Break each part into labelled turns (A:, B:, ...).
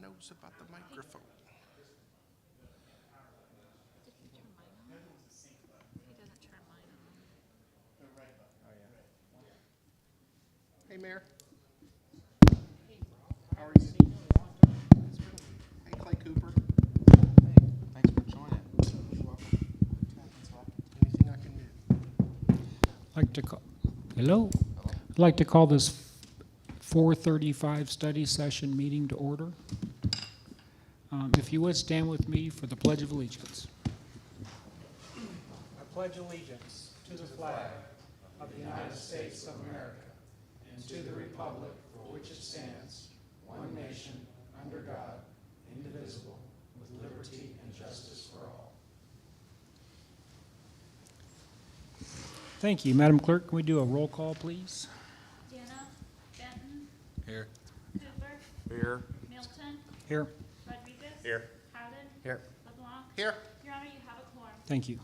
A: knows about the microphone.
B: Did he turn mine on? He doesn't turn mine on.
A: Hey, Mayor.
C: Hey,
A: How are
C: haven't
A: you?
C: seen you in a long time.
A: Hey, Clay Cooper.
D: Hey, thanks for joining.
A: You're welcome. Anything I can do?
C: Like to call, hello? I'd like to call this 4:35 study session meeting to order. If you would stand with me for the Pledge of Allegiance. I pledge allegiance to the flag of the United States of America and to the republic for which it stands, one nation, under God, indivisible, with liberty and justice for all. Thank you. Madam Clerk, can we do a roll call, please?
B: Deanna, Benton,
D: Here.
B: Cooper,
D: Here.
B: Milton,
C: Here.
B: Rodriguez.
D: Here.
B: Howden.
D: Here.
B: LeBlanc.
A: Here.
B: Your Honor, you have a quorum.
C: Thank you.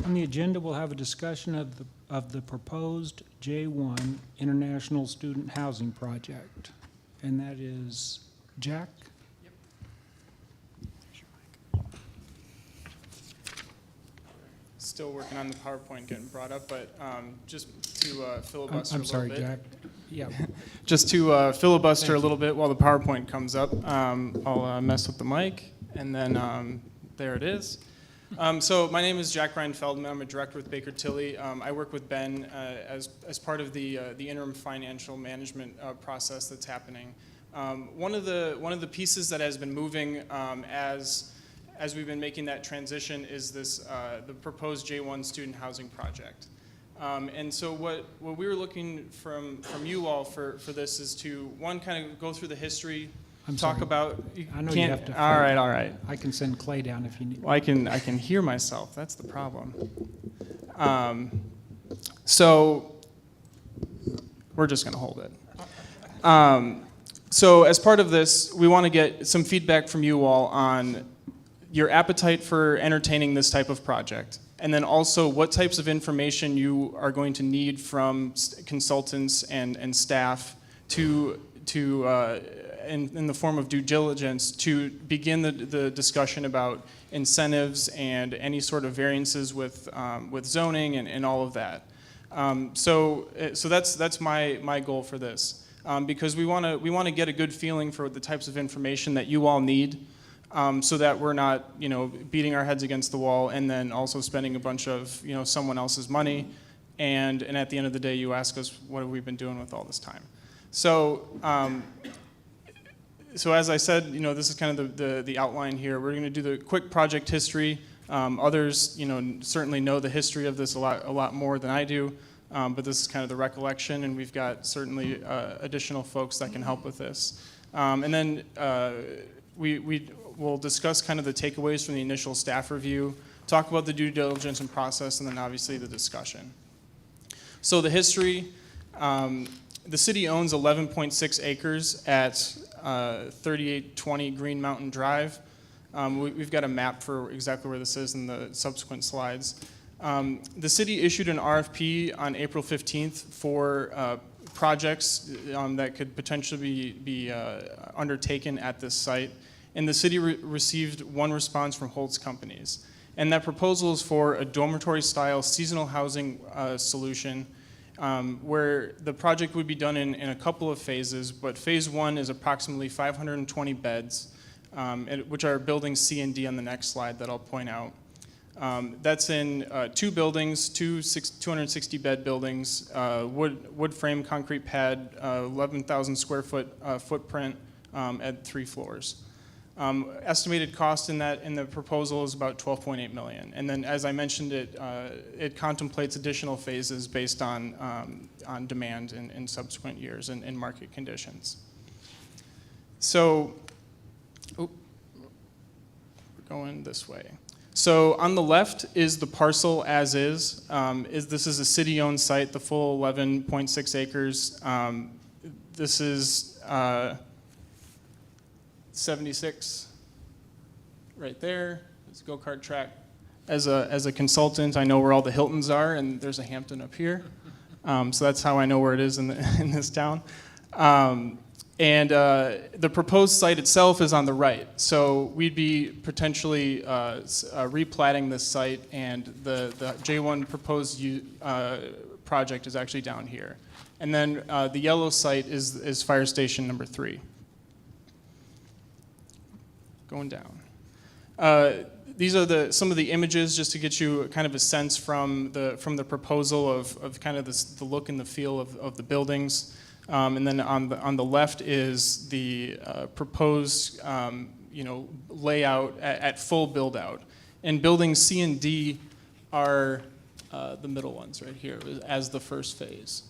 C: On the agenda, we'll have a discussion of the proposed J1 International Student Housing Project. And that is Jack?
E: Still working on the PowerPoint getting brought up, but just to filibuster
C: I'm
E: a
C: sorry,
E: little bit.
C: Jack. Yeah.
E: Just to filibuster a little bit while the PowerPoint comes up, I'll mess with the mic, and then there it is. So my name is Jack Ryan Feldman. I'm a director with Baker Tilly. I work with Ben as part of the interim financial management process that's happening. One of the pieces that has been moving as we've been making that transition is this the proposed J1 student housing project. And so what we were looking from you all for this is to, one, kind of go through the history,
C: I'm
E: talk
C: sorry.
E: about.
C: I know you have to.
E: All right.
C: I can send Clay down if you need.
E: Well, I can hear myself. That's the problem. So we're just going to hold it. So as part of this, we want to get some feedback from you all on your appetite for entertaining this type of project, and then also what types of information you are going to need from consultants and staff in the form of due diligence to begin the discussion about incentives and any sort of variances with zoning and all of that. So that's my goal for this, because we want to get a good feeling for the types of information that you all need, so that we're not beating our heads against the wall and then also spending a bunch of someone else's money, and at the end of the day you ask us what have we been doing with all this time. So as I said, this is kind of the outline here. We're going to do the quick project history. Others, certainly know the history of this a lot more than I do, but this is kind of the recollection, and we've got certainly additional folks that can help with this. And then we'll discuss kind of the takeaways from the initial staff review, talk about the due diligence and process, and then obviously the discussion. So the history. The city owns 11.6 acres at 3820 Green Mountain Drive. We've got a map for exactly where this is in the subsequent slides. The city issued an RFP on April 15th for projects that could potentially be undertaken at this site. And the city received one response from Holtz Companies. And that proposal is for a dormitory-style seasonal housing solution, where the project would be done in a couple of phases, but phase one is approximately 520 beds, which are buildings C and D on the next slide that I'll point out. That's in two buildings, 260 bed buildings, wood frame concrete pad, 11,000 square foot footprint at 3 floors. Estimated cost in the proposal is about $12.8 million, and then as I mentioned, it contemplates additional phases based on demand in subsequent years and market conditions. So, we're going this way. So on the left is the parcel as is. This is a city-owned site, the full 11.6 acres. This is 76 right there. It's a go-kart track. As a consultant, I know where all the Hiltons are, and there's a Hampton up here. So that's how I know where it is in this town. And the proposed site itself is on the right. So we'd be potentially replatting this site, and the J1 proposed project is actually down here. And then the yellow site is fire station number 3. Going down. These are some of the images just to get you kind of a sense from the proposal of kind of the look and the feel of the buildings. And then on the left is the proposed layout at full build out. And buildings C and D are the middle ones right here as the first phase.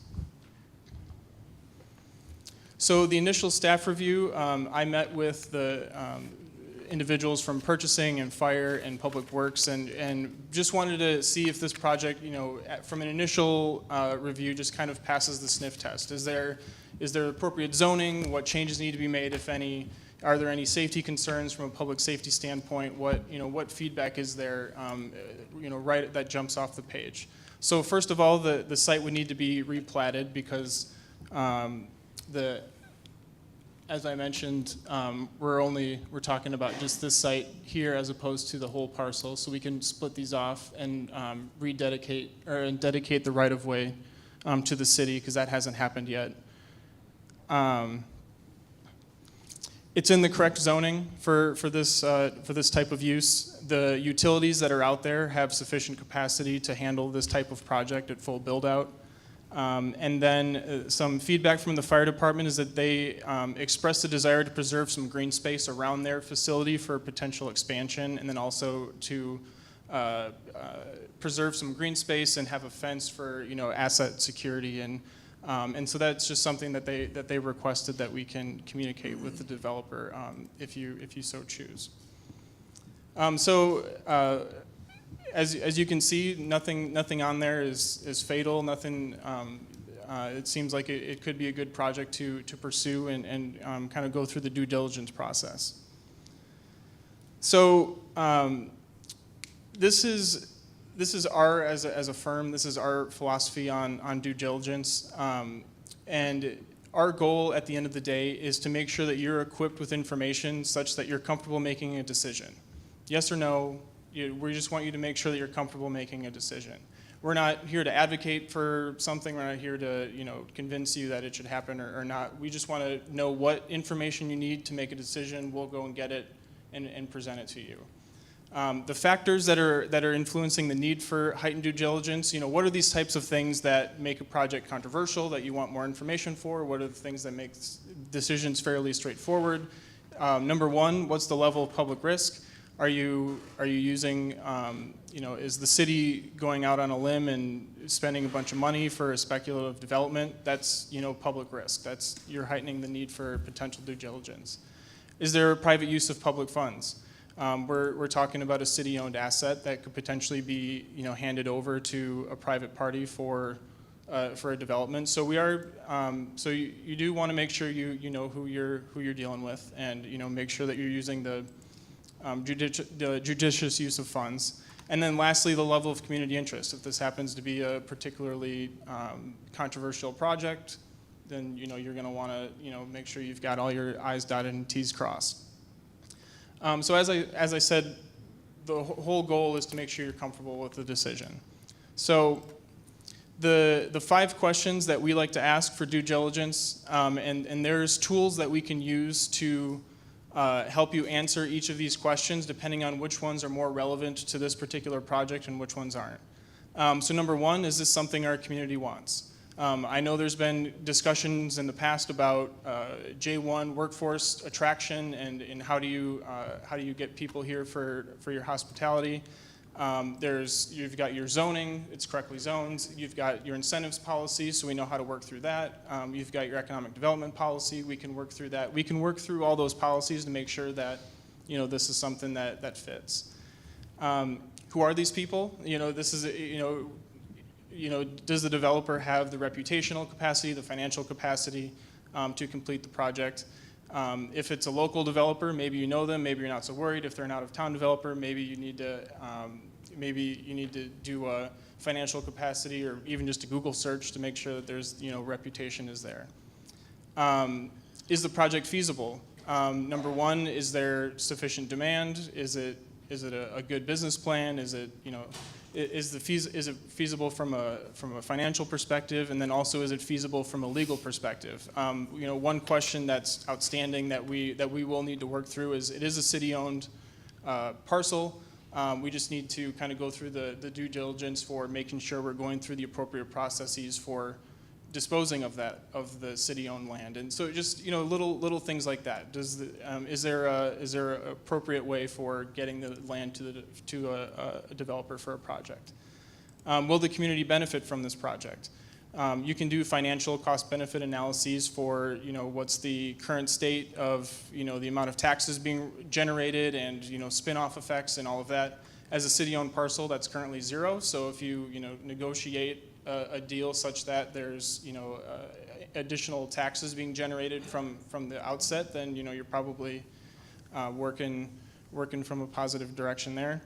E: So the initial staff review, I met with the individuals from purchasing and fire and public works, and just wanted to see if this project, from an initial review, just kind of passes the sniff test. Is there appropriate zoning? What changes need to be made, if any? Are there any safety concerns from a public safety standpoint? What feedback is there, right that jumps off the page? So first of all, the site would need to be replatted because as I mentioned, we're talking about just this site here as opposed to the whole parcel, so we can split these off and dedicate the right-of-way to the city, because that hasn't happened yet. It's in the correct zoning for this type of use. The utilities that are out there have sufficient capacity to handle this type of project at full build-out. And then some feedback from the fire department is that they expressed a desire to preserve some green space around their facility for potential expansion, and then also to preserve some green space and have a fence for asset security, and so that's just something that they requested that we can communicate with the developer if you so choose. As you can see, nothing on there is fatal. Nothing. It seems like it could be a good project to pursue and kind of go through the due diligence process. So this is our as a firm. This is our philosophy on due diligence, and our goal at the end of the day is to make sure that you're equipped with information such that you're comfortable making a decision. Yes or no. We just want you to make sure that you're comfortable making a decision. We're not here to advocate for something. We're not here to convince you that it should happen or not. We just want to know what information you need to make a decision. We'll go and get it and present it to you. The factors that are influencing the need for heightened due diligence, what are these types of things that make a project controversial that you want more information for? What are the things that make decisions fairly straightforward? Number one, what's the level of public risk? Are you using, is the city going out on a limb and spending a bunch of money for a speculative development? That's, public risk. You're heightening the need for potential due diligence. Is there a private use of public funds? We're talking about a city-owned asset that could potentially be, handed over to a private party for a development. So we are, so you do want to make sure you know who you're dealing with, and make sure that you're using the judicious use of funds. And then lastly, the level of community interest. If this happens to be a particularly controversial project, then you're going to want to make sure you've got all your I's dotted and T's crossed. So as I said, the whole goal is to make sure you're comfortable with the decision. So the 5 questions that we like to ask for due diligence, and there's tools that we can use to help you answer each of these questions depending on which ones are more relevant to this particular project and which ones aren't. So number 1, is this something our community wants? I know there's been discussions in the past about J1 workforce attraction and how do you get people here for your hospitality. You've got your zoning, it's correctly zoned. You've got your incentives policy, so we know how to work through that. You've got your economic development policy, we can work through that. We can work through all those policies to make sure that this is something that fits. Who are these people? This is does the developer have the reputational capacity, the financial capacity to complete the project? If it's a local developer, maybe you know them, maybe you're not so worried. If they're an out-of-town developer, maybe you need to do a financial capacity or even just a Google search to make sure that there's reputation is there. is the project feasible? Number one, is there sufficient demand? Is it a good business plan? Is it, is it feasible from a financial perspective, and then also is it feasible from a legal perspective? One question that's outstanding that we will need to work through is it is a city-owned parcel. We just need to kind of go through the due diligence for making sure we're going through the appropriate processes for disposing of the city-owned land, and so just little things like that. Is there an appropriate way for getting the land to a developer for a project? Will the community benefit from this project? You can do financial cost-benefit analyses for what's the current state of the amount of taxes being generated and spin-off effects and all of that. As a city-owned parcel, that's currently zero. So if you negotiate a deal such that there's additional taxes being generated from the outset, then you're probably working from a positive direction there.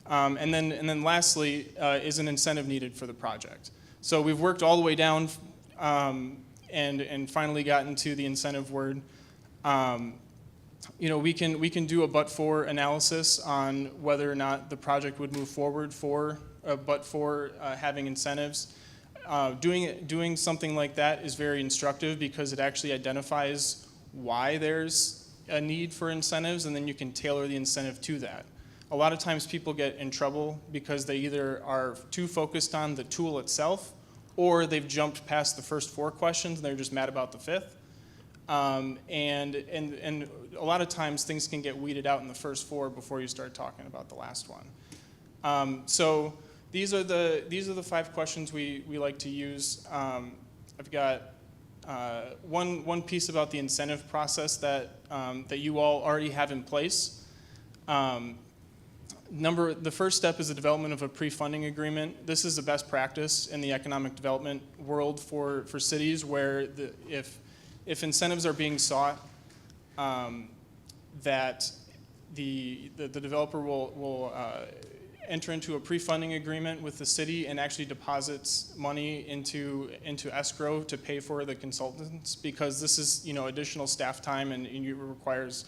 E: And then lastly, is an incentive needed for the project? So we've worked all the way down and finally gotten to the incentive word. We can do a but-for analysis on whether or not the project would move forward but for having incentives. Doing something like that is very instructive because it actually identifies why there's a need for incentives, and then you can tailor the incentive to that. A lot of times people get in trouble because they either are too focused on the tool itself, or they've jumped past the first 4 questions and they're just mad about the 5th. And a lot of times things can get weeded out in the first 4 before you start talking about the last one. So these are the 5 questions we like to use. I've got one piece about the incentive process that you all already have in place. The first step is the development of a pre-funding agreement. This is the best practice in the economic development world for cities, where if incentives are being sought, that the developer will enter into a pre-funding agreement with the city and actually deposits money into escrow to pay for the consultants, because this is additional staff time and it requires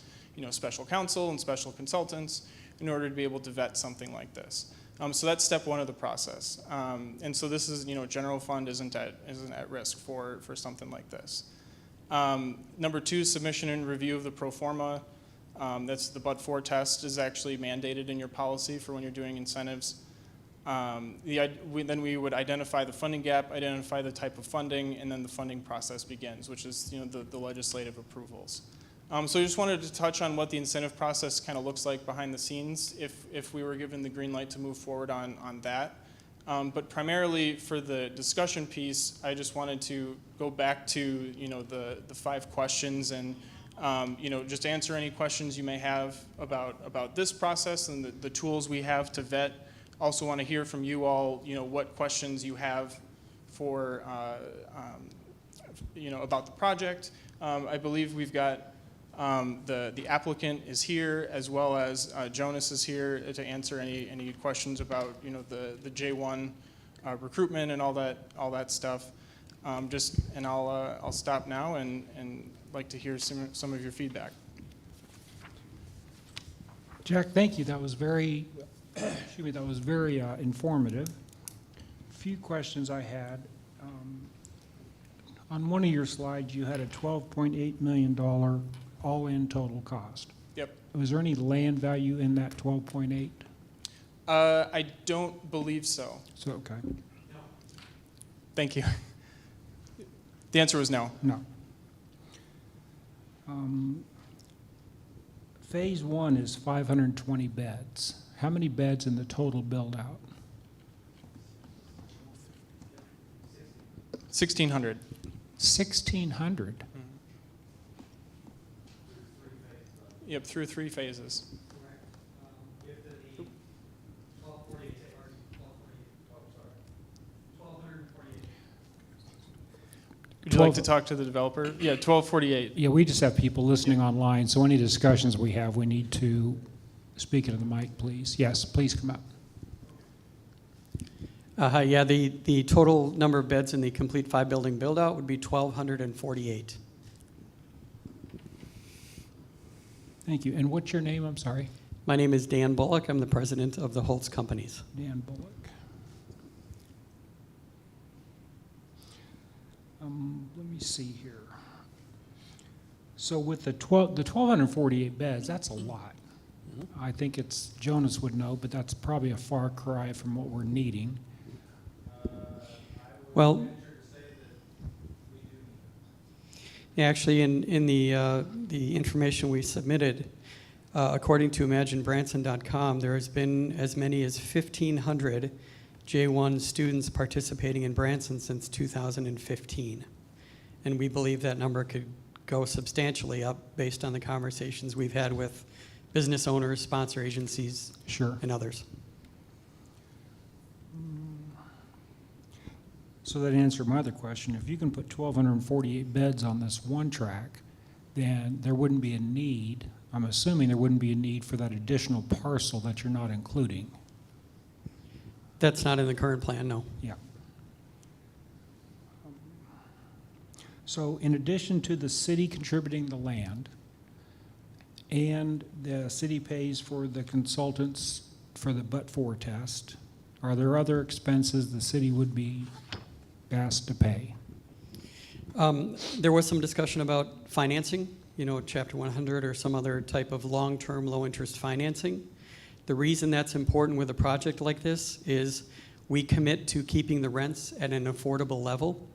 E: special counsel and special consultants in order to be able to vet something like this. So that's step 1 of the process. And so this is general fund isn't at risk for something like this. Number 2, submission and review of the pro forma. That's the but-for test is actually mandated in your policy for when you're doing incentives. Then we would identify the funding gap, identify the type of funding, and then the funding process begins, which is the legislative approvals. So I just wanted to touch on what the incentive process kind of looks like behind the scenes if we were given the green light to move forward on that. But primarily for the discussion piece, I just wanted to go back to the 5 questions and just answer any questions you may have about this process and the tools we have to vet. Also want to hear from you all, what questions you have for about the project. I believe we've got the applicant is here, as well as Jonas is here to answer any questions about the J1 recruitment and all that stuff. And I'll stop now and like to hear some of your feedback.
C: Jack, thank you. That was very, informative. A few questions I had. On one of your slides, you had a $12.8 million all-in total cost.
E: Yep.
C: Was there any land value in that 12.8?
E: I don't believe so.
C: So, okay.
E: Thank you. The answer was no.
C: No. Phase 1 is 520 beds. How many beds in the total build-out?
E: 1,600.
C: 1,600?
E: Yep, through 3 phases. Would you like to talk to the developer? Yeah, 1248.
C: Yeah, we just have people listening online, so any discussions we have, we need to speak into the mic, please. Yes, please come up.
F: Yeah, the total number of beds in the complete 5-building build-out would be 1,248.
C: Thank you. And what's your name? I'm sorry.
F: My name is Dan Bullock. I'm the president of the Holtz Companies.
C: Dan Bullock. Let me see here. So with the 1,248 beds, that's a lot. I think it's, Jonas would know, but that's probably a far cry from what we're needing.
F: Well, yeah, actually, in the information we submitted, according to ImagineBranson.com, there has been as many as 1,500 J1 students participating in Branson since 2015. And we believe that number could go substantially up based on the conversations we've had with business owners, sponsor agencies,
C: Sure.
F: and others.
C: So that answered my other question. If you can put 1,248 beds on this one track, then there wouldn't be a need, I'm assuming there wouldn't be a need for that additional parcel that you're not including.
F: That's not in the current plan, no.
C: Yeah. So in addition to the city contributing the land, and the city pays for the consultants for the but-for test, are there other expenses the city would be asked to pay?
F: There was some discussion about financing, Chapter 100 or some other type of long-term, low-interest financing. The reason that's important with a project like this is we commit to keeping the rents at an affordable level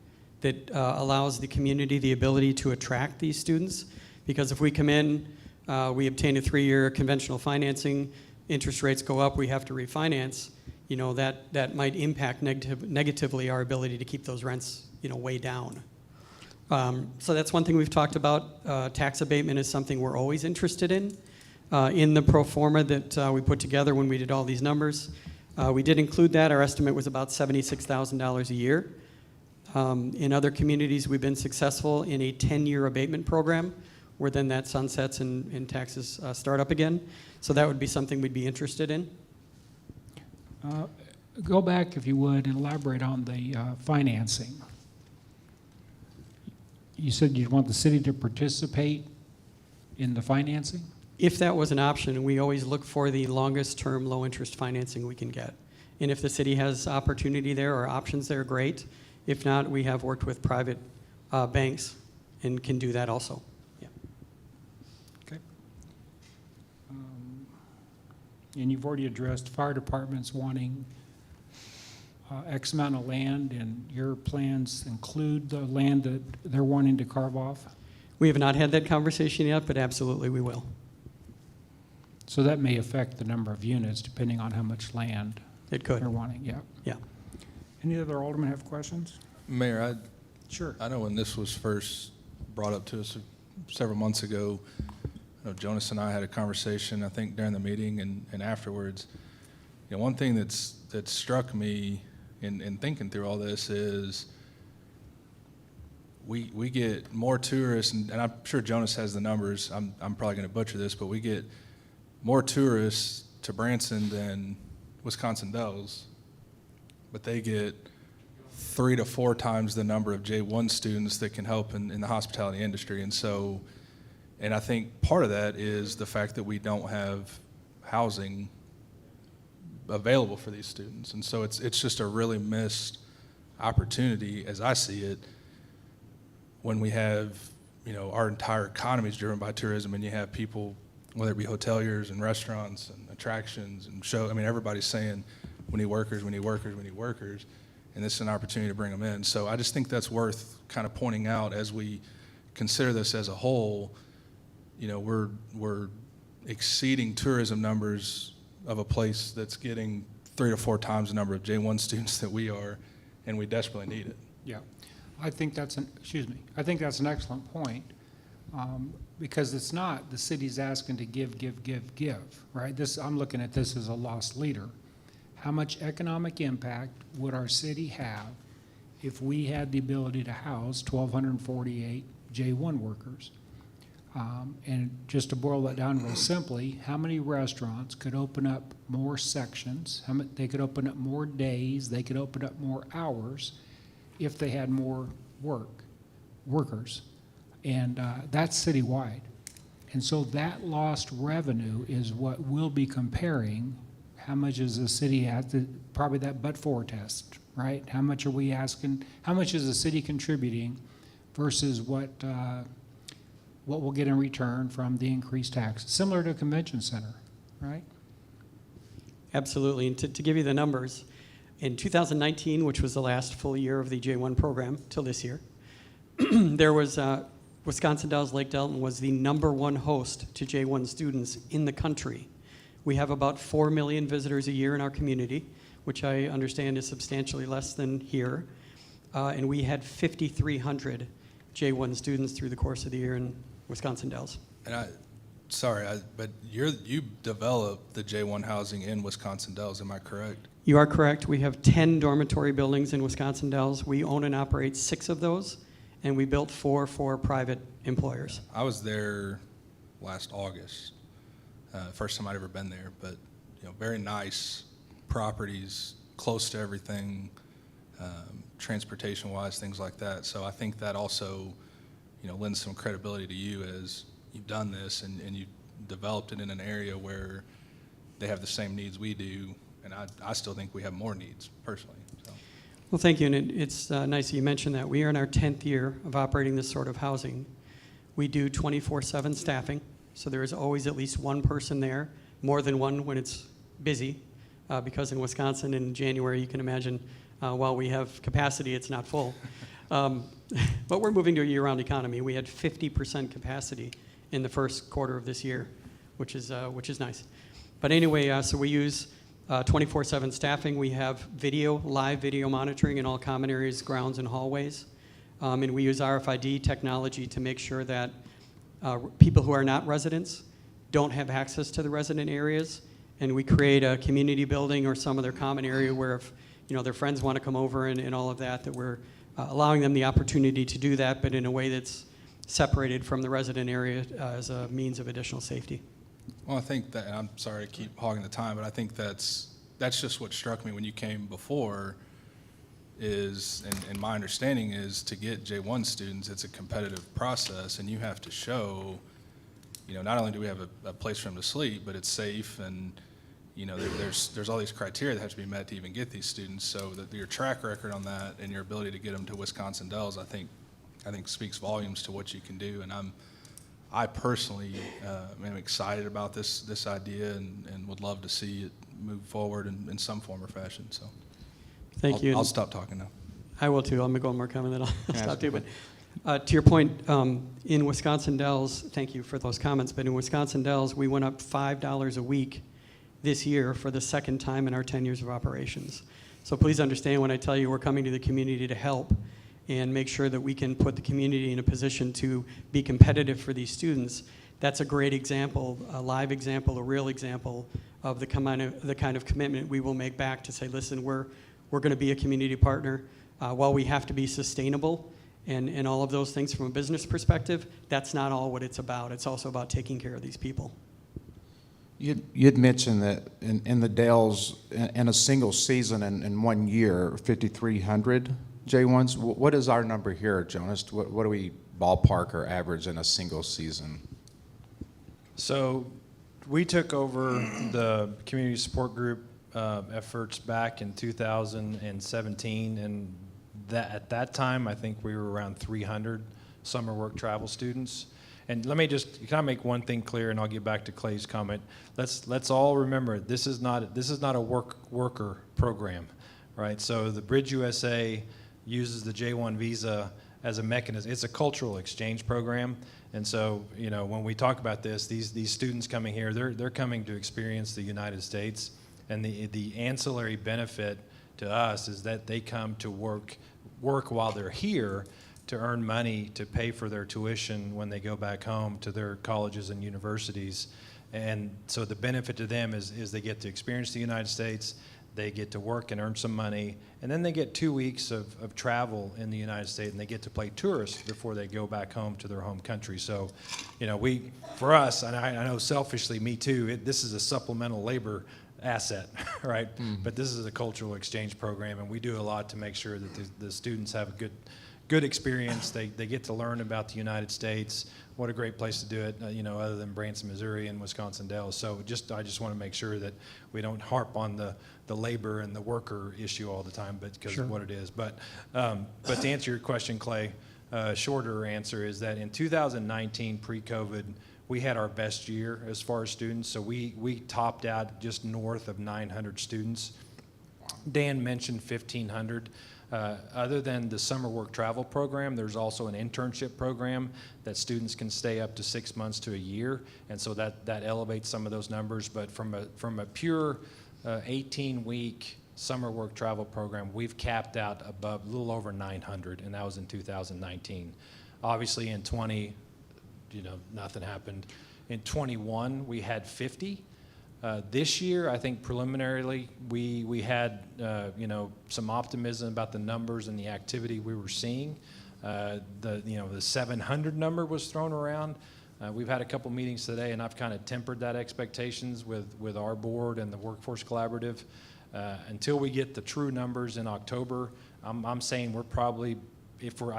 F: that allows the community the ability to attract these students. Because if we come in, we obtain a 3-year conventional financing, interest rates go up, we have to refinance, that might impact negatively our ability to keep those rents, way down. So that's one thing we've talked about. Tax abatement is something we're always interested in. In the pro forma that we put together when we did all these numbers, we did include that. Our estimate was about $76,000 a year. In other communities, we've been successful in a 10-year abatement program where then that sunsets and taxes start up again. So that would be something we'd be interested in.
C: Go back, if you would, and elaborate on the financing. You said you'd want the city to participate in the financing?
F: If that was an option, we always look for the longest term, low interest financing we can get. And if the city has opportunity there or options there, great. If not, we have worked with private banks and can do that also. Yeah.
C: Okay. And you've already addressed fire departments wanting X amount of land, and your plans include the land that they're wanting to carve off?
F: We have not had that conversation yet, but absolutely we will.
C: So that may affect the number of units depending on how much land
F: It could.
C: they're wanting. Yeah.
F: Yeah.
C: Any other aldermen have questions?
G: Mayor,
C: Sure.
G: I know when this was first brought up to us several months ago, I know Jonas and I had a conversation, I think during the meeting and afterwards. One thing that struck me in thinking through all this is we get more tourists, and I'm sure Jonas has the numbers, I'm probably going to butcher this, but we get more tourists to Branson than Wisconsin Dells, but they get 3 to 4 times the number of J1 students that can help in the hospitality industry. And I think part of that is the fact that we don't have housing available for these students. And so it's just a really missed opportunity, as I see it, when we have, our entire economy is driven by tourism, and you have people, whether it be hoteliers and restaurants and attractions and everybody's saying, we need workers, we need workers, we need workers. And this is an opportunity to bring them in. So I just think that's worth kind of pointing out as we consider this as a whole. We're exceeding tourism numbers of a place that's getting 3 to 4 times the number of J1 students that we are, and we desperately need it.
C: Yeah. I think that's an excellent point, because it's not the city's asking to give, right? I'm looking at this as a lost leader. How much economic impact would our city have if we had the ability to house 1,248 J1 workers? And just to boil that down real simply, how many restaurants could open up more sections? They could open up more days, they could open up more hours if they had more workers. And that's citywide. And so that lost revenue is what we'll be comparing. How much is the city have to, probably that but-for test, right? How much are we asking, how much is the city contributing versus what we'll get in return from the increased tax? Similar to a convention center, right?
F: Absolutely. And to give you the numbers, in 2019, which was the last full year of the J1 program till this year, there was Wisconsin Dells Lake Delton was the #1 host to J1 students in the country. We have about 4 million visitors a year in our community, which I understand is substantially less than here. And we had 5,300 J1 students through the course of the year in Wisconsin Dells.
G: And but you developed the J1 housing in Wisconsin Dells, am I correct?
F: You are correct. We have 10 dormitory buildings in Wisconsin Dells. We own and operate 6 of those, and we built 4 for private employers.
G: I was there last August, first time I'd ever been there, but very nice properties, close to everything, transportation-wise, things like that. So I think that also, lends some credibility to you as you've done this and you developed it in an area where they have the same needs we do, and I still think we have more needs personally. So.
F: Well, thank you, and it's nice that you mentioned that. We are in our 10th year of operating this sort of housing. We do 24/7 staffing, so there is always at least one person there, more than one when it's busy, because in Wisconsin in January, you can imagine, while we have capacity, it's not full. But we're moving to a year-round economy. We had 50% capacity in the first quarter of this year, which is nice. But anyway, so we use 24/7 staffing. We have live video monitoring in all common areas, grounds, and hallways. And we use RFID technology to make sure that people who are not residents don't have access to the resident areas. And we create a community building or some other common area where if their friends want to come over and all of that, that we're allowing them the opportunity to do that, but in a way that's separated from the resident area as a means of additional safety.
G: Well, I think that, and I'm sorry to keep hogging the time, but I think that's just what struck me when you came before is, and my understanding is to get J1 students, it's a competitive process, and you have to show, not only do we have a place for them to sleep, but it's safe, and there's all these criteria that have to be met to even get these students. So that your track record on that and your ability to get them to Wisconsin Dells, I think speaks volumes to what you can do. And I personally am excited about this idea and would love to see it move forward in some form or fashion. So
F: Thank you.
G: I'll stop talking now.
F: I will too. I'm going to go one more comment, then I'll stop too. But to your point, in Wisconsin Dells, thank you for those comments, but in Wisconsin Dells, we went up $5 a week this year for the second time in our 10 years of operations. So please understand when I tell you we're coming to the community to help and make sure that we can put the community in a position to be competitive for these students. That's a great example, a live example, a real example of the kind of commitment we will make back to say, listen, we're going to be a community partner. While we have to be sustainable and all of those things from a business perspective, that's not all what it's about. It's also about taking care of these people.
D: You'd mentioned that in the Dells, in a single season in 1 year, 5,300 J1s. What is our number here, Jonas? What do we ballpark or average in a single season?
H: So we took over the community support group efforts back in 2017, and at that time, I think we were around 300 summer work travel students. And can I make one thing clear, and I'll get back to Clay's comment. Let's all remember this is not a worker program, right? So the Bridge USA uses the J1 visa as a mechanism. It's a cultural exchange program, and so when we talk about this, these students coming here, they're coming to experience the United States, and the ancillary benefit to us is that they come to work while they're here, to earn money to pay for their tuition when they go back home to their colleges and universities. And so the benefit to them is they get to experience the United States, they get to work and earn some money, and then they get 2 weeks of travel in the United States, and they get to play tourist before they go back home to their home country. So, for us, and I know selfishly, me too, this is a supplemental labor asset, right? Mm. But this is a cultural exchange program, and we do a lot to make sure that the students have a good experience. They get to learn about the United States. What a great place to do it, other than Branson, Missouri and Wisconsin Dells. So I just want to make sure that we don't harp on the labor and the worker issue all the time, but because of what it is. But to answer your question, Clay, shorter answer is that in 2019, pre-COVID, we had our best year as far as students. So we topped out just north of 900 students. Dan mentioned 1,500. Other than the summer work travel program, there's also an internship program that students can stay up to 6 months to a year, and so that elevates some of those numbers. But from a pure 18-week summer work travel program, we've capped out above a little over 900, and that was in 2019. Obviously, in 20, nothing happened. In 21, we had 50. This year, I think preliminarily, we had some optimism about the numbers and the activity we were seeing. The 700 number was thrown around. We've had a couple meetings today, and I've kind of tempered that expectations with our board and the Workforce Collaborative. Until we get the true numbers in October, I'm saying I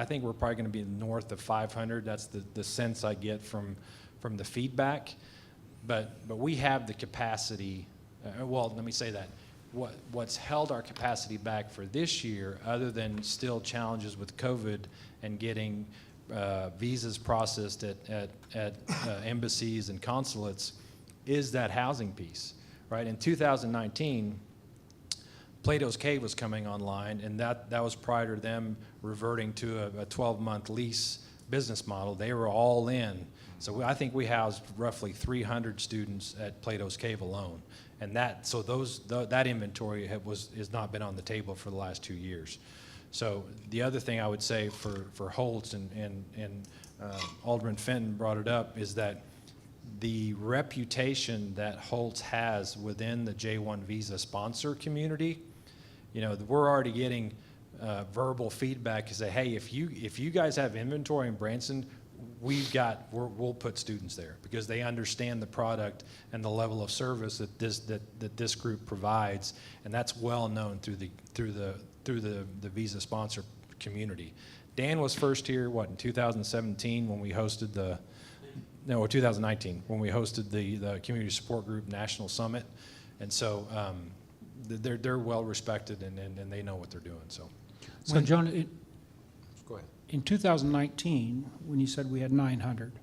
H: think we're probably going to be north of 500. That's the sense I get from the feedback. But we have the capacity, let me say that. What's held our capacity back for this year, other than still challenges with COVID and getting visas processed at embassies and consulates, is that housing piece, right? In 2019, Plato's Cave was coming online, and that was prior to them reverting to a 12-month lease business model. They were all in. So I think we housed roughly 300 students at Plato's Cave alone, and that inventory has not been on the table for the last 2 years. So the other thing I would say for Holtz and Alderman Fenton brought it up is that the reputation that Holtz has within the J1 visa sponsor community, we're already getting verbal feedback to say, hey, if you guys have inventory in Branson, we'll put students there because they understand the product and the level of service that this group provides, and that's well known through the visa sponsor community. Dan was first here in 2017 when we hosted 2019 when we hosted the Community Support Group National Summit, and so they're well respected and they know what they're doing.
C: So John,
D: Go ahead.
C: in 2019, when you said we had 900,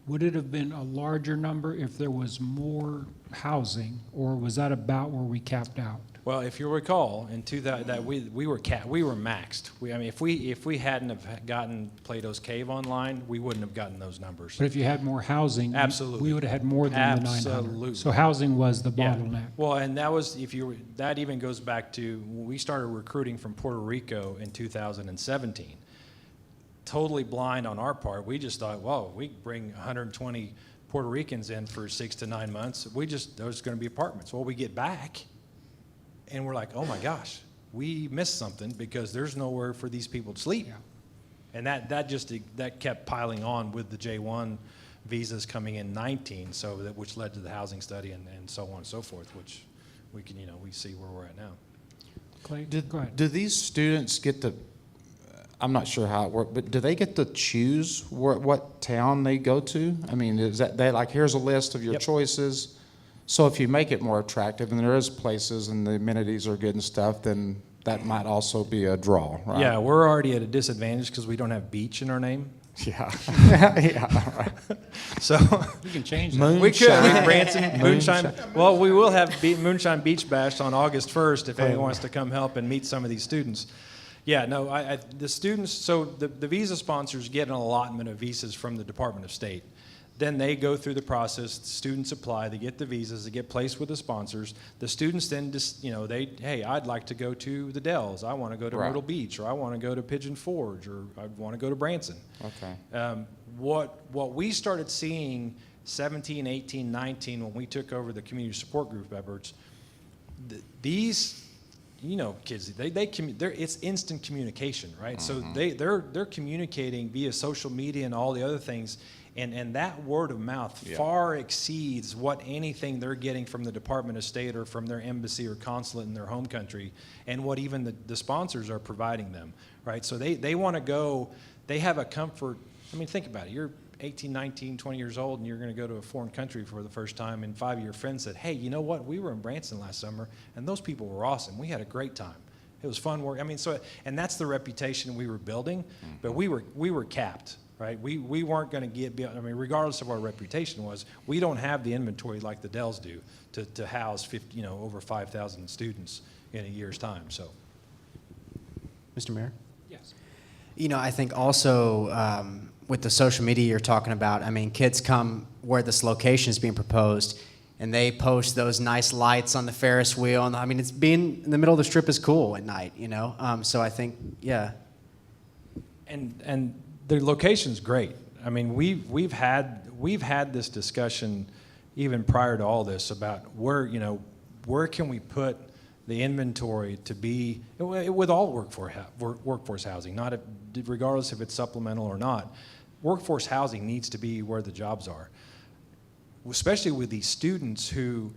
C: would it have been a larger number if there was more housing, or was that about where we capped out?
H: Well, if you recall, in 2000, that we were maxed. If we hadn't have gotten Plato's Cave online, we wouldn't have gotten those numbers.
C: But if you had more housing,
H: Absolutely.
C: we would have had more than the 900.
H: Absolutely.
C: So housing was the
H: Yeah.
C: bottleneck.
H: Well, and that even goes back to when we started recruiting from Puerto Rico in 2017. Totally blind on our part. We just thought, well, we bring 120 Puerto Ricans in for 6 to 9 months. There's going to be apartments. Well, we get back, and we're like, oh my gosh, we missed something because there's nowhere for these people to sleep.
C: Yeah.
H: And that kept piling on with the J1 visas coming in 19, which led to the housing study and so on and so forth, which we see where we're at now.
C: Clay,
D: Did,
C: go ahead.
D: do these students get to, I'm not sure how it works, but do they get to choose what town they go to? I mean, is that they like, here's a list of your
H: Yep.
D: choices? So if you make it more attractive and there is places and the amenities are good and stuff, then that might also be a draw, right?
H: Yeah, we're already at a disadvantage because we don't have beach in our name.
D: Yeah. Yeah, right.
H: So
C: You can change that.
H: we could.
D: Moonshine.
H: Branson, Moonshine. Well, we will have Moonshine Beach Bash on August 1st if anyone wants to come help and meet some of these students. Yeah, no, the students, so the visa sponsors get an allotment of visas from the Department of State. Then they go through the process, the students apply, they get the visas, they get placed with the sponsors. The students then just, hey, I'd like to go to the Dells, I want to go to
D: Right.
H: Myrtle Beach, or I want to go to Pigeon Forge, or I want to go to Branson.
D: Okay.
H: What we started seeing 17, 18, 19 when we took over the community support group efforts, these kids, it's instant communication, right? So they're communicating via social media and all the other things And that word of mouth
D: Yeah.
H: far exceeds what anything they're getting from the Department of State or from their embassy or consulate in their home country, and what even the sponsors are providing them, right? So they want to go, they have a comfort. I mean, think about it. You're 18, 19, 20 years old, and you're going to go to a foreign country for the first time, and 5 of your friends said, hey, you know what? We were in Branson last summer, and those people were awesome. We had a great time. It was fun work. I mean, so, and that's the reputation we were building, but we were capped, right? We weren't going to I mean, regardless of what our reputation was, we don't have the inventory like the Dells do to house 50, over 5,000 students in a year's time, so.
A: Mr. Mayor?
H: Yes.
A: I think also with the social media you're talking about, I mean, kids come where this location is being proposed, and they post those nice lights on the Ferris wheel. And I mean, it's being in the middle of the strip is cool at night, So I think, yeah.
H: And the location's great. I mean, we've had this discussion even prior to all this about where can we put the inventory to be with all workforce housing, regardless if it's supplemental or not. Workforce housing needs to be where the jobs are, especially with these students who,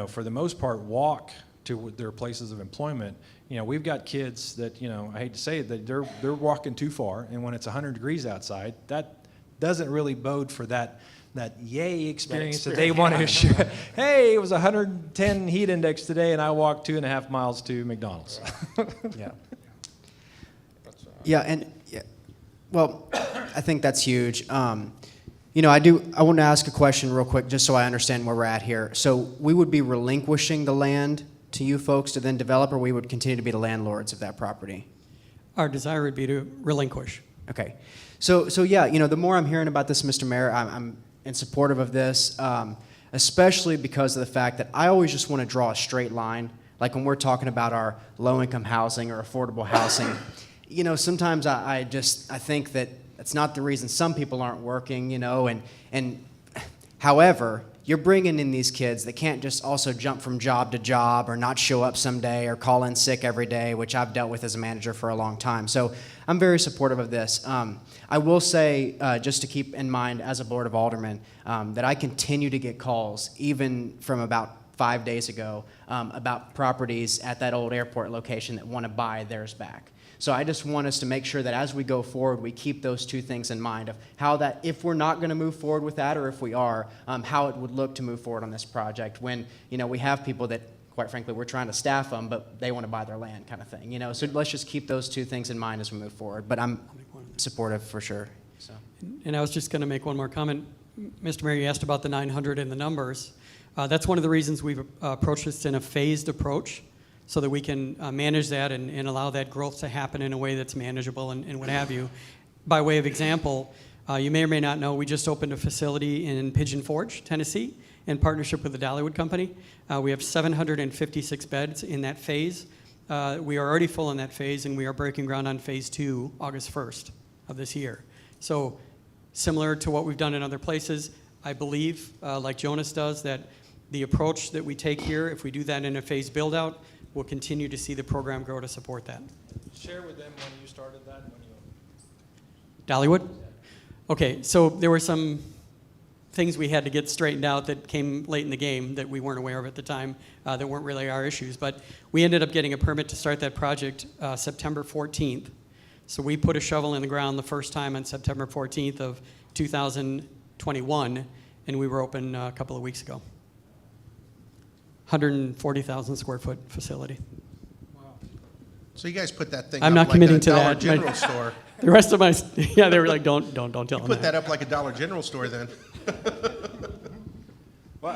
H: for the most part, walk to their places of employment. We've got kids that, I hate to say it, that they're walking too far, and when it's 100 degrees outside, that doesn't really bode for that yay experience that they want to share. Hey, it was 110 heat index today, and I walked 2.5 miles to McDonald's.
A: Yeah. Well, I think that's huge. I want to ask a question real quick, just so I understand where we're at here. So we would be relinquishing the land to you folks to then develop, or we would continue to be the landlords of that property?
F: Our desire would be to relinquish.
A: Okay. So yeah, the more I'm hearing about this, Mr. Mayor, I'm in supportive of this, especially because of the fact that I always just want to draw a straight line. Like when we're talking about our low-income housing or affordable housing, sometimes I think that that's not the reason some people aren't working, and however, you're bringing in these kids that can't just also jump from job to job or not show up someday or call in sick every day, which I've dealt with as a manager for a long time. So I'm very supportive of this. I will say, just to keep in mind as a board of aldermen, that I continue to get calls, even from about 5 days ago, about properties at that old airport location that want to buy theirs back. So I just want us to make sure that as we go forward, we keep those two things in mind of how that, if we're not going to move forward with that, or if we are, how it would look to move forward on this project when, we have people that, quite frankly, we're trying to staff them, but they want to buy their land kind of thing, So let's just keep those two things in mind as we move forward. But I'm supportive for sure. So.
F: And I was just going to make one more comment. Mr. Mayor, you asked about the 900 and the numbers. That's one of the reasons we've approached this in a phased approach, so that we can manage that and allow that growth to happen in a way that's manageable and what have you. By way of example, you may or may not know, we just opened a facility in Pigeon Forge, Tennessee, in partnership with the Dollywood Company. We have 756 beds in that phase. We are already full in that phase, and we are breaking ground on phase 2, August 1st of this year. So similar to what we've done in other places, I believe, like Jonas does, that the approach that we take here, if we do that in a phase build-out, we'll continue to see the program grow to support that.
H: Share with them when you started that.
F: Dollywood? Okay, so there were some things we had to get straightened out that came late in the game that we weren't aware of at the time that weren't really our issues. But we ended up getting a permit to start that project September 14th. So we put a shovel in the ground the first time on September 14th of 2021, and we were open a couple of weeks ago. 140,000 square foot facility.
I: So you guys put that thing
F: I'm
I: up
F: not
I: like
F: committing
I: a
F: to
I: Dollar
F: that.
I: General store.
F: The rest of my, yeah, they were like, don't tell
I: You
F: them
I: put that up like a Dollar General store then.
H: Well,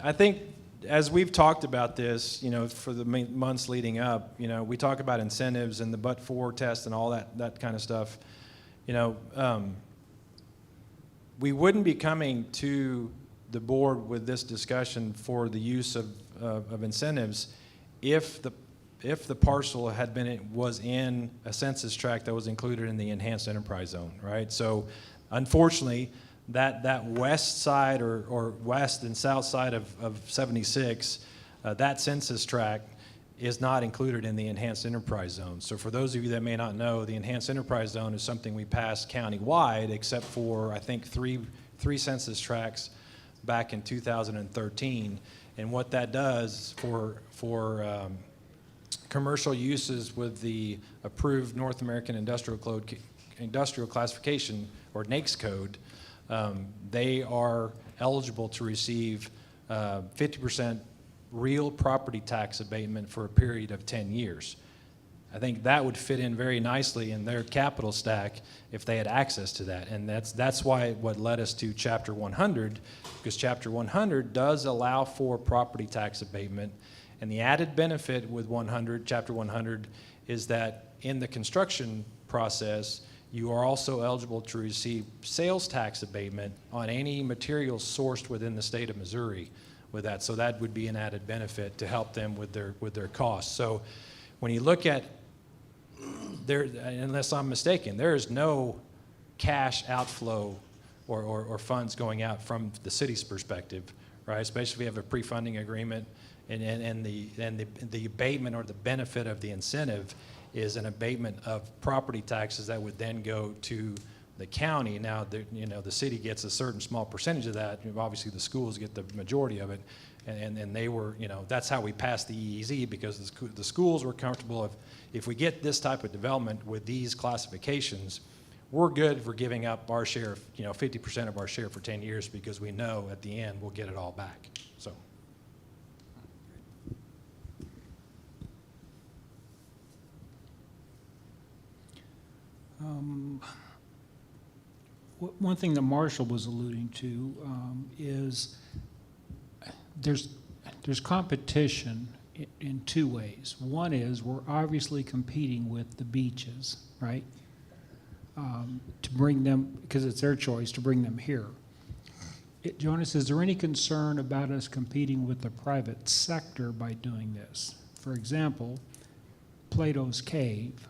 H: I think as we've talked about this, for the months leading up, we talk about incentives and the but-for test and all that kind of stuff. We wouldn't be coming to the board with this discussion for the use of incentives if the parcel was in a census tract that was included in the enhanced enterprise zone, right? So unfortunately, that west side or west and south side of 76, that census tract is not included in the enhanced enterprise zone. So for those of you that may not know, the enhanced enterprise zone is something we pass countywide, except for, I think, three census tracts back in 2013. And what that does for commercial uses with the approved North American Industrial Classification, or NAICS code, they are eligible to receive 50% real property tax abatement for a period of 10 years. I think that would fit in very nicely in their capital stack if they had access to that. And that's why what led us to Chapter 100, because Chapter 100 does allow for property tax abatement. And the added benefit with Chapter 100 is that in the construction process, you are also eligible to receive sales tax abatement on any materials sourced within the state of Missouri with that. So that would be an added benefit to help them with their costs. So when you look at there, unless I'm mistaken, there is no cash outflow or funds going out from the city's perspective, right? Especially if we have a pre-funding agreement, and the abatement or the benefit of the incentive is an abatement of property taxes that would then go to the county. Now, the city gets a certain small percentage of that. Obviously, the schools get the majority of it, and they were, that's how we passed the EEZ, because the schools were comfortable if we get this type of development with these classifications, we're good for giving up our share, 50% of our share for 10 years, because we know at the end we'll get it all back. So.
C: One thing that Marshall was alluding to is there's competition in two ways. One is we're obviously competing with the beaches, right? To bring them, because it's their choice to bring them here. Jonas, is there any concern about us competing with the private sector by doing this? For example, Plato's Cave,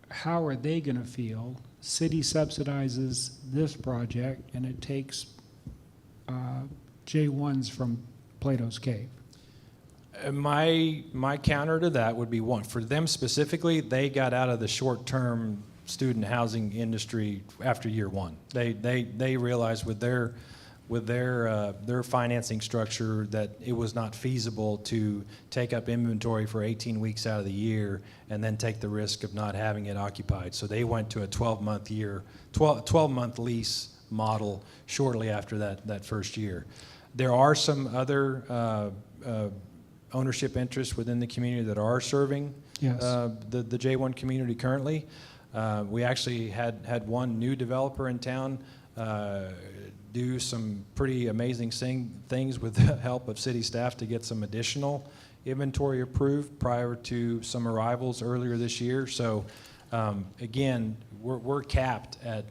C: how are they going to feel? City subsidizes this project and it takes J1s from Plato's Cave.
H: My counter to that would be, one, for them specifically, they got out of the short-term student housing industry after year one. They realized with their financing structure that it was not feasible to take up inventory for 18 weeks out of the year and then take the risk of not having it occupied. So they went to a 12-month lease model shortly after that first year. There are some other ownership interests within the community that are serving
C: Yes.
H: the J1 community currently. We actually had one new developer in town do some pretty amazing things with the help of city staff to get some additional inventory approved prior to some arrivals earlier this year. So again, we're capped at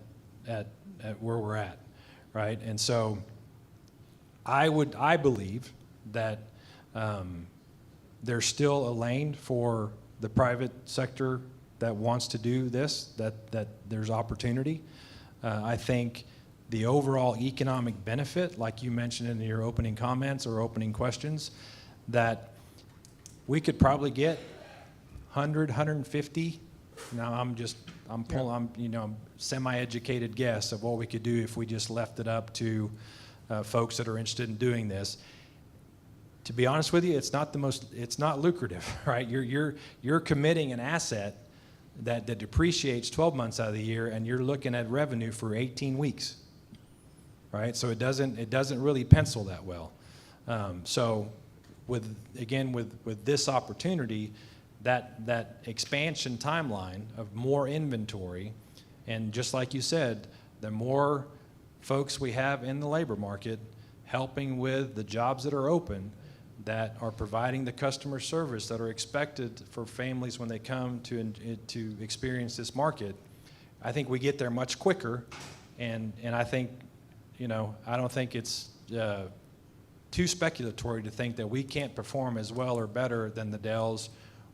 H: where we're at, right? And so I believe that there's still a lane for the private sector that wants to do this, that there's opportunity. I think the overall economic benefit, like you mentioned in your opening comments or opening questions, that we could probably get 100, 150. Now I'm semi-educated guess of what we could do if we just left it up to folks that are interested in doing this. To be honest with you, it's not lucrative, right? You're committing an asset that depreciates 12 months out of the year, and you're looking at revenue for 18 weeks, right? So it doesn't really pencil that well. So with this opportunity, that expansion timeline of more inventory, and just like you said, the more folks we have in the labor market helping with the jobs that are open, that are providing the customer service that are expected for families when they come to experience this market, I think we get there much quicker, and I think, I don't think it's too speculatory to think that we can't perform as well or better than the Dells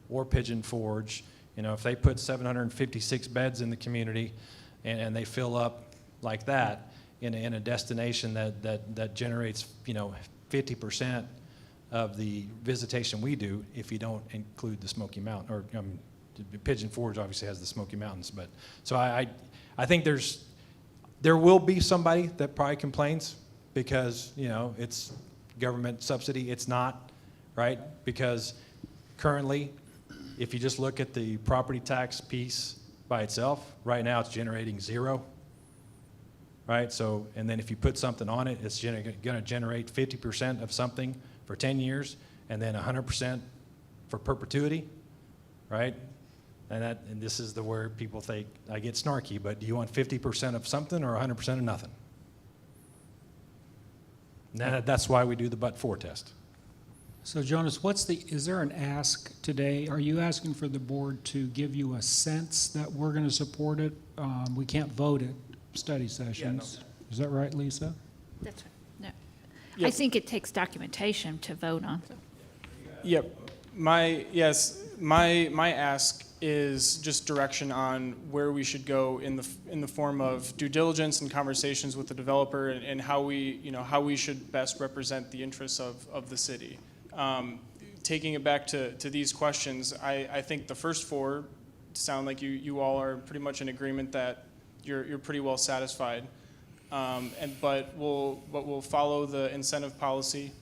H: or Pigeon Forge. If they put 756 beds in the community and they fill up like that in a destination that generates 50% of the visitation we do if you don't include the Smoky Mountain, or Pigeon Forge obviously has the Smoky Mountains, but, so I think there will be somebody that probably complains because, you know, it's government subsidy. It's not, right? Because currently, if you just look at the property tax piece by itself, right now it's generating 0, right? So, and then if you put something on it, it's going to generate 50% of something for 10 years, and then 100% for perpetuity, right? And this is where people think I get snarky, but do you want 50% of something or 100% of nothing? And that's why we do the but-for test.
C: So Jonas, is there an ask today? Are you asking for the board to give you a sense that we're going to support it? We can't vote at study sessions. Is that right, Lisa?
B: That's right. No.
E: Yep.
B: I think it takes documentation to vote on.
E: Yep. My ask is just direction on where we should go in the form of due diligence and conversations with the developer, and how we should best represent the interests of the city. Taking it back to these questions, I think the first 4 sound like you all are pretty much in agreement that you're pretty well satisfied. But we'll follow the incentive policy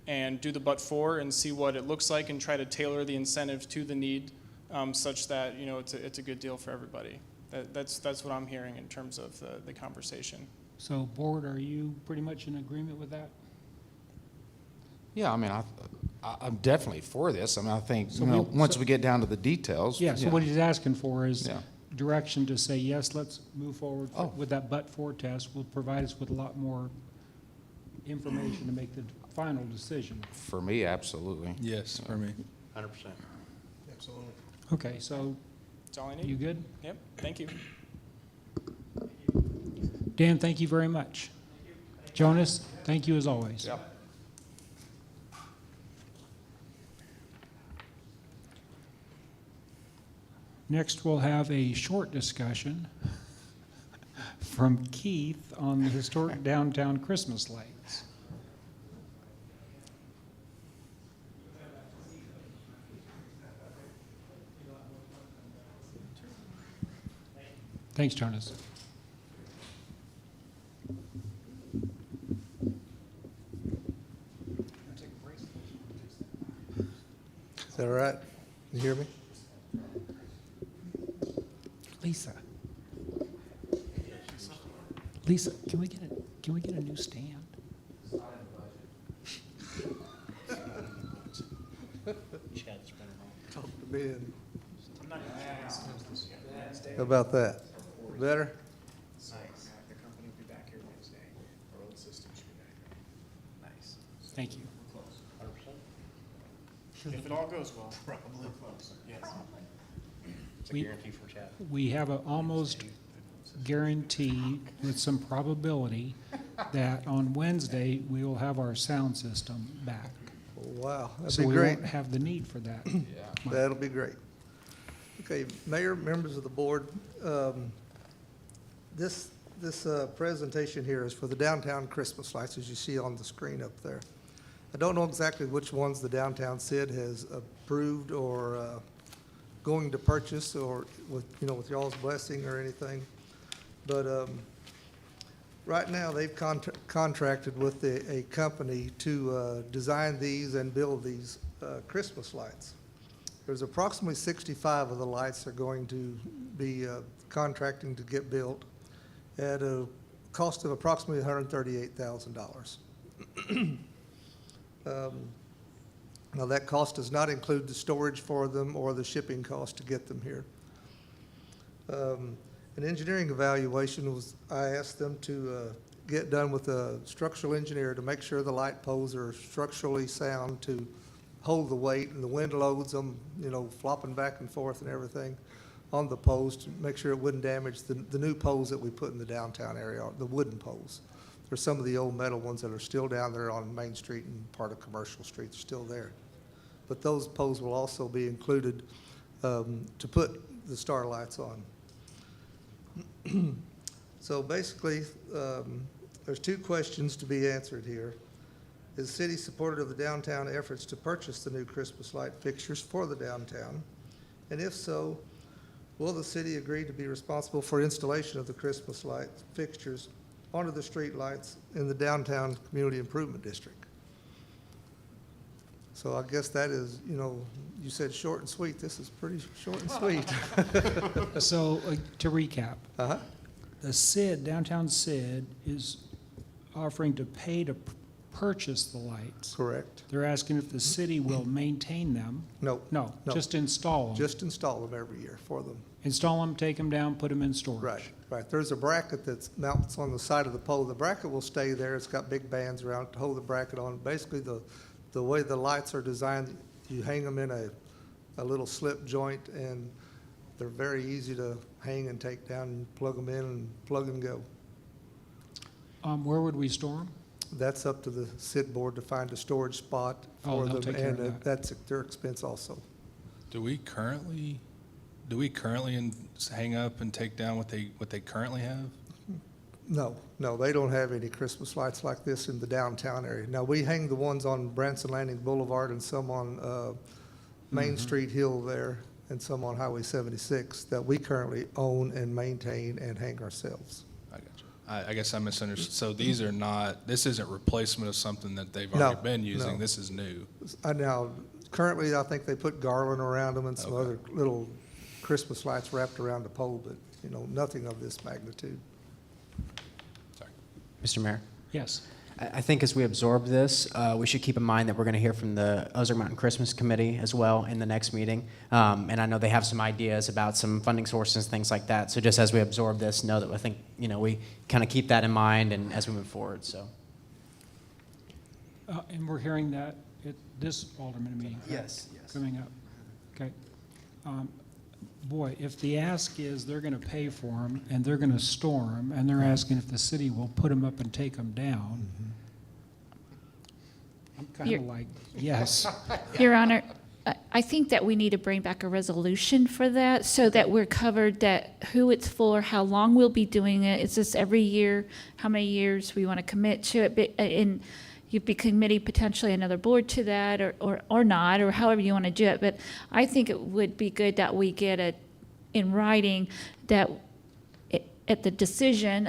E: and do the but-for and see what it looks like and try to tailor the incentives to the need, such that, you know, it's a good deal for everybody. That's what I'm hearing in terms of the conversation.
C: So board, are you pretty much in agreement with that?
D: Yeah, I mean, I'm definitely for this. I mean, I think,
C: So
D: once we get down to the details.
C: Yeah, so what he's asking for is
D: Yeah.
C: direction to say, yes, let's move forward
D: Oh.
C: with that but-for test. Will provide us with a lot more information to make the final decision.
D: For me, absolutely.
G: Yes, for me.
A: 100%.
I: Absolutely.
C: Okay, so
E: That's all I
C: you
E: need.
C: good?
E: Yep. Thank you.
C: Dan, thank you very much. Jonas, thank you as always.
D: Yep.
C: Next, we'll have a short discussion from Keith on the historic downtown Christmas lights. Thanks, Jonas.
J: Is that all right? You hear me?
C: Lisa, can we get a new stand?
J: Talk to Ben. How about that? Better?
C: The company will be back here Wednesday. Our old system should be back here. Nice. Thank you.
E: If it all goes well.
C: We have an almost guarantee with some probability that on Wednesday, we will have our sound system back.
J: Wow, that'd
C: So
J: be
C: we
J: great.
C: won't have the need for that.
J: That'll be great. Okay, Mayor, members of the board, this presentation here is for the downtown Christmas lights, as you see on the screen up there. I don't know exactly which ones the downtown CID has approved or going to purchase, or with y'all's blessing or anything. But right now, they've contracted with a company to design these and build these Christmas lights. There's approximately 65 of the lights are going to be contracting to get built at a cost of approximately $138,000. Now, that cost does not include the storage for them or the shipping cost to get them here. An engineering evaluation was, I asked them to get done with a structural engineer to make sure the light poles are structurally sound to hold the weight, and the wind loads them, flopping back and forth and everything on the poles to make sure it wouldn't damage the new poles that we put in the downtown area, the wooden poles. There's some of the old metal ones that are still down there on Main Street and part of Commercial Street, they're still there. But those poles will also be included to put the star lights on. So basically, there's 2 questions to be answered here. Is the city supportive of the downtown efforts to purchase the new Christmas light fixtures for the downtown? And if so, will the city agree to be responsible for installation of the Christmas light fixtures onto the street lights in the downtown community improvement district? So I guess that is, you know, you said short and sweet. This is pretty short and sweet.
C: So, to recap,
J: Uh-huh.
C: the SID, downtown SID, is offering to pay to purchase the lights.
J: Correct.
C: They're asking if the city will maintain them.
J: No,
C: No,
J: No.
C: just install them.
J: just install them every year for them.
C: Install them, take them down, put them in storage.
J: Right, right. There's a bracket that's mounts on the side of the pole. The bracket will stay there. It's got big bands around it to hold the bracket on. Basically, the way the lights are designed, you hang them in a little slip joint, and they're very easy to hang and take down and plug them in and plug and go.
C: Where would we store them?
J: That's up to the SID board to find a storage spot
C: Oh,
J: for
C: they'll
J: them,
C: take care of
J: and
C: that.
J: that's at their expense also.
G: Do we currently hang up and take down what they currently have?
J: No, no, they don't have any Christmas lights like this in the downtown area. Now, we hang the ones on Branson Landing Boulevard and some on Main Street Hill there and some on Highway 76 that we currently own and maintain and hang ourselves.
G: I got you. I guess I misunderstood. So these are not, this isn't replacement of something that they've
J: No,
G: already been using.
J: no.
G: This is new.
J: Now, currently, I think they put garland around them and some
G: Okay.
J: other little Christmas lights wrapped around the pole, but, you know, nothing of this magnitude.
G: Sorry.
A: Mr. Mayor?
C: Yes.
A: I think as we absorb this, we should keep in mind that we're going to hear from the Ozark Mountain Christmas Committee as well in the next meeting. And I know they have some ideas about some funding sources, things like that. So just as we absorb this, know that I think, you know, we kind of keep that in mind and as we move forward, so.
C: And we're hearing that at this Alderman meeting. correct?
A: Yes.
C: Coming up. Okay. Boy, if the ask is they're going to pay for them and they're going to store them, and they're asking if the city will put them up and take them down, I'm kind of
B: You're-
C: like, yes.
B: Your Honor, I think that we need to bring back a resolution for that so that we're covered that who it's for, how long we'll be doing it. Is this every year? How many years we want to commit to it? And you'd be committing potentially another board to that or not, or however you want to do it. But I think it would be good that we get it in writing that at the decision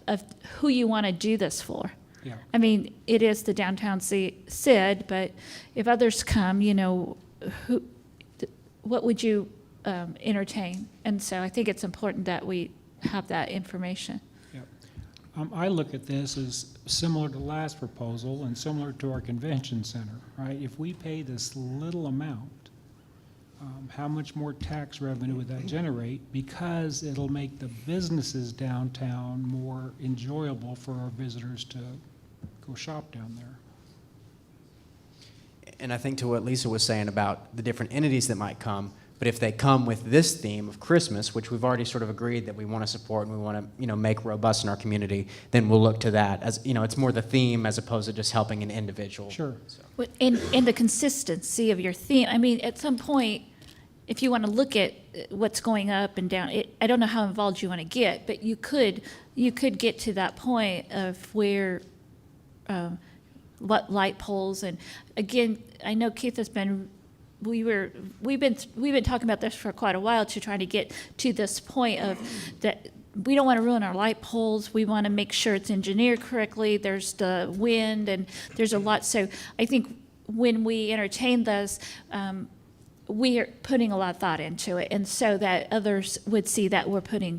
B: of who you want to do this for.
C: Yeah.
B: I mean, it is the downtown SID, but if others come, you know, what would you entertain? And so I think it's important that we have that information.
C: Yep. I look at this as similar to the last proposal and similar to our convention center, right? If we pay this little amount, how much more tax revenue would that generate? Because it'll make the businesses downtown more enjoyable for our visitors to go shop down there.
A: And I think to what Lisa was saying about the different entities that might come, but if they come with this theme of Christmas, which we've already sort of agreed that we want to support and we want to, you know, make robust in our community, then we'll look to that as, you know, it's more the theme as opposed to just helping an individual.
C: Sure.
B: But in the consistency of your theme, I mean, at some point, if you want to look at what's going up and down, I don't know how involved you want to get, but you could get to that point of where what light poles, and again, I know Keith has been. We've been talking about this for quite a while to try to get to this point of that we don't want to ruin our light poles. We want to make sure it's engineered correctly. There's the wind and there's a lot. So I think when we entertain this, we are putting a lot of thought into it, and so that others would see that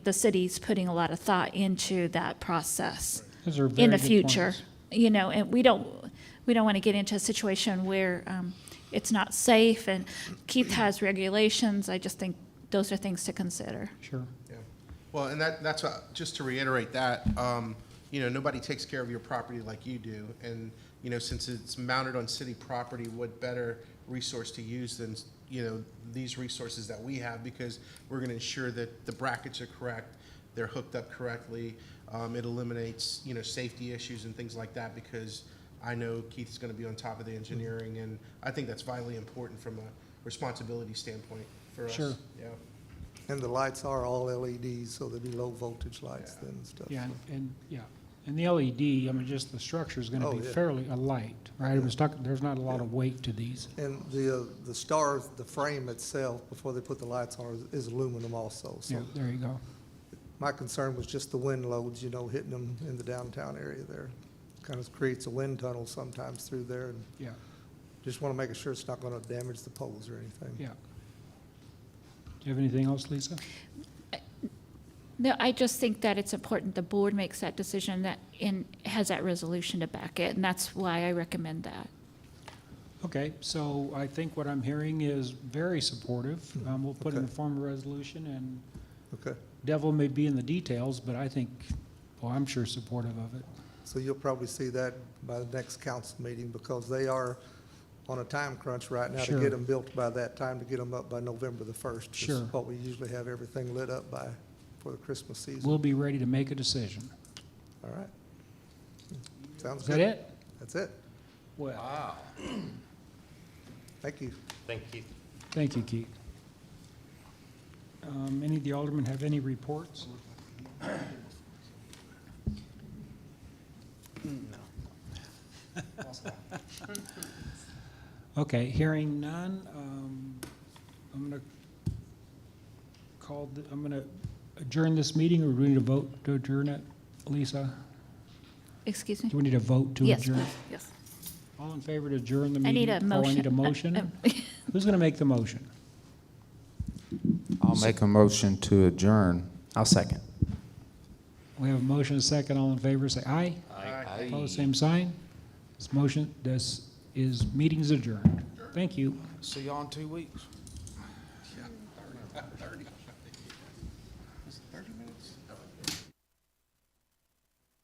B: the city's putting a lot of thought into that process
C: Those are
B: in
C: very
B: the
C: good
B: future.
C: points.
B: You know, and we don't want to get into a situation where it's not safe, and Keith has regulations. I just think those are things to consider.
C: Sure.
I: Yeah. Well, and that's just to reiterate that, you know, nobody takes care of your property like you do. And, you know, since it's mounted on city property, what better resource to use than, you know, these resources that we have, because we're going to ensure that the brackets are correct, they're hooked up correctly. It eliminates, you know, safety issues and things like that, because I know Keith's going to be on top of the engineering, and I think that's vitally important from a responsibility standpoint for us.
C: Sure.
I: Yeah.
J: And the lights are all LEDs, so they'll be low voltage lights then and stuff.
C: Yeah, and yeah. And the LED, I mean, just the structure is gonna
J: Oh,
C: be
J: yeah.
C: fairly light, right? It was stuck, there's not a lot of weight to these.
J: And the star, the frame itself, before they put the lights on, is aluminum also.
C: Yeah,
J: So
C: there you go.
J: my concern was just the wind loads, you know, hitting them in the downtown area there. Kind of creates a wind tunnel sometimes through there, and
C: Yeah,
J: just want to make sure it's not going to damage the poles or anything.
C: yeah. Do you have anything else, Lisa?
B: No, I just think that it's important the board makes that decision that and has that resolution to back it, and that's why I recommend that.
C: Okay, so I think what I'm hearing is very supportive. We'll put in the
J: Okay.
C: form of resolution, and
J: Okay,
C: devil may be in the details, but I think, well, I'm sure supportive of it.
J: so you'll probably see that by the next council meeting, because they are on a time crunch right now to
C: Sure.
J: get them built by that time, to get them up by November the 1st. is
C: Sure.
J: what we usually have everything lit up by for the Christmas season.
C: We'll be ready to make a decision.
J: All right. Sounds
C: Is
J: good.
C: that it?
J: That's it.
C: Well,
J: Thank you.
C: thank you, Keith. Any of the aldermen have any reports? Okay, hearing none, I'm gonna I'm gonna adjourn this meeting, or do we need a vote to adjourn it? Lisa,
B: Excuse me?
C: do we need a vote to
B: Yes,
C: adjourn?
B: please, yes.
C: All in favor to adjourn the
B: I
C: meeting?
B: need a motion.
C: Oh, I need a motion? Who's gonna make the motion?
D: I'll make a motion to adjourn.
A: I'll second.
C: We have a motion, a second, all in favor, say aye.
D: Aye.
C: Opposed, same sign. This meeting is adjourned. Thank you.
D: See y'all in 2 weeks.